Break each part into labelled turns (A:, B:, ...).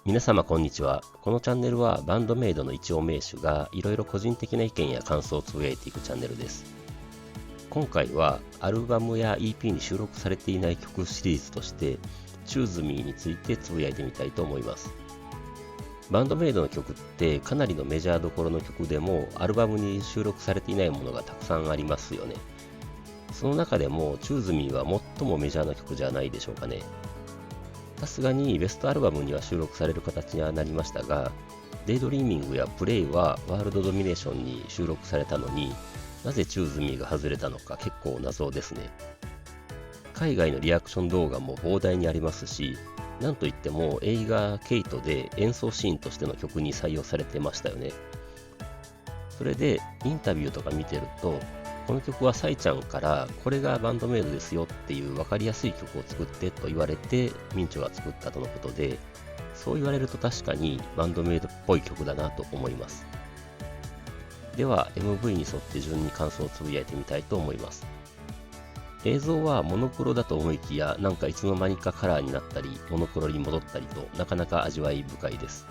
A: 皆様こんにちは。このチャンネルはバンドメイドの一応名手がいろいろ個人的な意見や感想をつぶやいていくチャンネルです。今回はアルバムや EP に収録されていない曲シリーズとしてChoose Meについてつぶやいてみたいと思います。バンドメイドの曲ってかなりのメジャーどころの曲でもアルバムに収録されていないものがたくさんありますよね。その中でもChoose Meは最もメジャーな曲じゃないでしょうかね。さすがにベストアルバムには収録される形にはなりましたが、デイドリーミングやプレイはワールドドミネーションに収録されたのになぜChoose Meが外れたのか結構謎ですね。海外のリアクション動画も膨大にありますし、なんといっても映画ケイトで演奏シーンとしての曲に採用されてましたよね。それでインタビューとか見てると、この曲はサイちゃんからこれがバンドメイドですよっていう分かりやすい曲を作ってと言われてミンチョが作ったとのことで、そう言われると確かにバンドメイドっぽい曲だなと思います。では MV に沿って順に感想をつぶやいてみたいと思います。映像はモノクロだと思いきや、なんかいつの間にかカラーになったりモノクロに戻ったりとなかなか味わい深いです。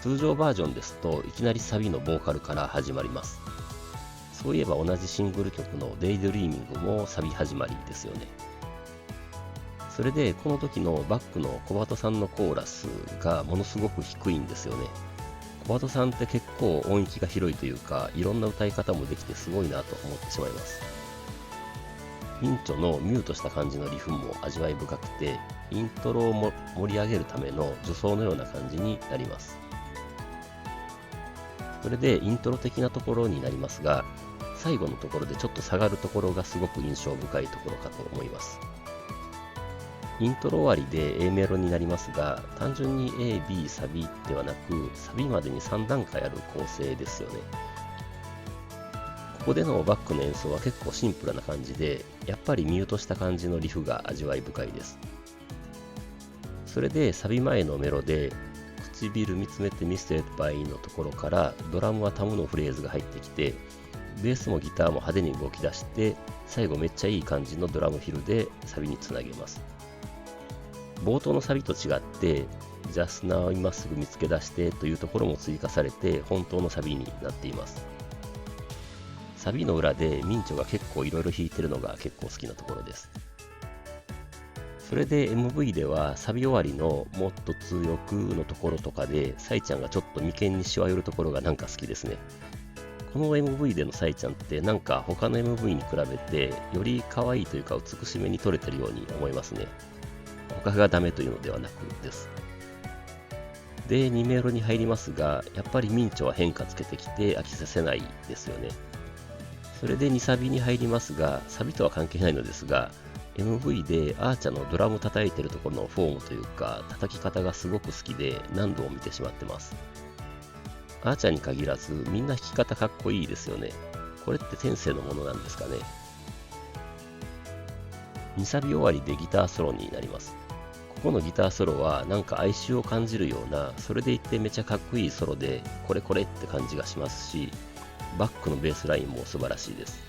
A: 通常バージョンですといきなりサビのボーカルから始まります。そういえば同じシングル曲のデイドリーミングもサビ始まりですよね。それでこの時のバックの小鳩さんのコーラスがものすごく低いんですよね。小鳩さんって結構音域が広いというか、いろんな歌い方もできてすごいなと思ってしまいます。ミンチョのミュートした感じのリフも味わい深くて、イントロをも盛り上げるための助走のような感じになります。それでイントロ的なところになりますが、最後のところでちょっと下がるところがすごく印象深いところかと思います。イントロ終わりで A メロになりますが、単純に A、B、サビではなく、サビまでに3段階ある構成ですよね。ここでのバックの演奏は結構シンプルな感じで、やっぱりミュートした感じのリフが味わい深いです。それでサビ前のメロで、唇見つめてミステッドバイのところからドラムはタムのフレーズが入ってきて、ベースもギターも派手に動き出して、最後めっちゃいい感じのドラムフィルでサビにつなげます。冒頭のサビと違って、Just Now 今すぐ見つけ出してというところも追加されて本当のサビになっています。サビの裏でミンチョが結構いろいろ弾いてるのが結構好きなところです。それで MV ではサビ終わりのもっと強くのところとかでサイちゃんがちょっと眉間にしわ寄るところがなんか好きですね。この MV でのサイちゃんってなんか他の MV に比べてより可愛いというか美しめに撮れてるように思いますね。他がダメというのではなくです。で、2メロに入りますが、やっぱりミンチョは変化つけてきて飽きさせないですよね。それで2サビに入りますが、サビとは関係ないのですが、MV でアーチャのドラム叩いてるところのフォームというか叩き方がすごく好きで何度も見てしまってます。アーチャに限らずみんな弾き方かっこいいですよね。これって天性のものなんですかね。2サビ終わりでギターソロになります。ここのギターソロはなんか哀愁を感じるような、それでいてめちゃかっこいいソロでこれこれって感じがしますし、バックのベースラインも素晴らしいです。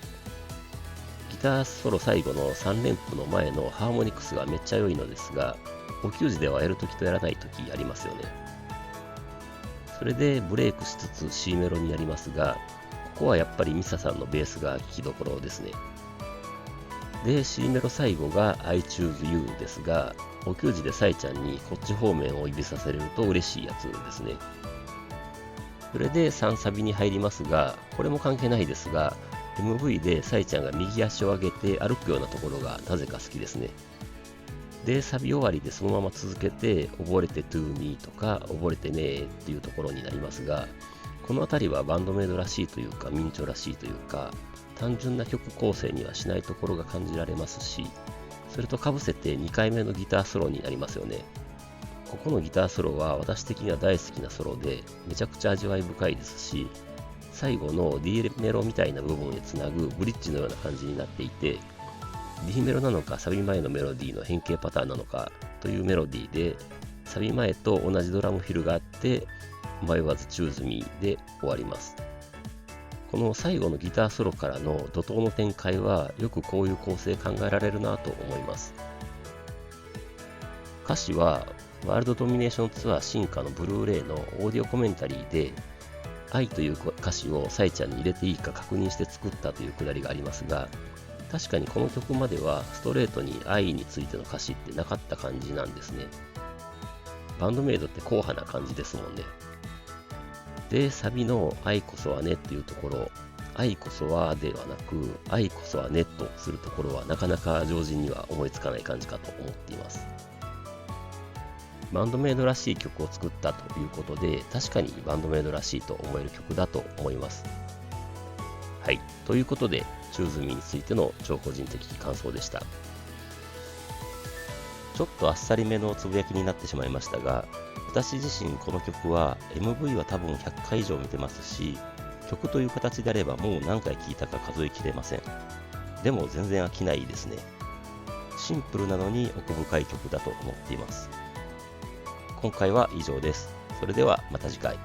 A: ギターソロ最後の3連符の前のハーモニクスがめっちゃ良いのですが、お給仕ではやるときとやらないときありますよね。それでブレイクしつつ C メロになりますが、ここはやっぱりミサさんのベースが聴きどころですね。で、C メロ最後が I choose you ですが、お給仕でサイちゃんにこっち方面を指させれると嬉しいやつですね。それで3サビに入りますが、これも関係ないですが、MV でサイちゃんが右足を上げて歩くようなところがなぜか好きですね。で、サビ終わりでそのまま続けて、溺れて to me とか、溺れてねーっていうところになりますが、この辺りはバンドメイドらしいというか、ミンチョらしいというか、単純な曲構成にはしないところが感じられますし、それと被せて2回目のギターソロになりますよね。ここのギターソロは私的には大好きなソロで、めちゃくちゃ味わい深いですし、最後の D メロみたいな部分へつなぐブリッジのような感じになっていて、D メロなのかサビ前のメロディーの変形パターンなのかというメロディーで、サビ前と同じドラムフィルがあって、迷わず Choose Me で終わります。この最後のギターソロからの怒涛の展開はよくこういう構成考えられるなと思います。歌詞はワールドドミネーションツアー進化のブルーレイのオーディオコメンタリーで、愛という歌詞をサイちゃんに入れていいか確認して作ったというくだりがありますが、確かにこの曲まではストレートに愛についての歌詞ってなかった感じなんですね。バンドメイドって硬派な感じですもんね。で、サビの愛こそはねっていうところ、愛こそはではなく、愛こそはねとするところはなかなか常人には思いつかない感じかと思っています。バンドメイドらしい曲を作ったということで、確かにバンドメイドらしいと思える曲だと思います。はい。ということで、チューズミーについての超個人的感想でした。ちょっとあっさりめのつぶやきになってしまいましたが、私自身この曲は MV は多分100回以上見てますし、曲という形であればもう何回聴いたか数えきれません。でも全然飽きないですね。シンプルなのに奥深い曲だと思っています。今回は以上です。それではまた次回。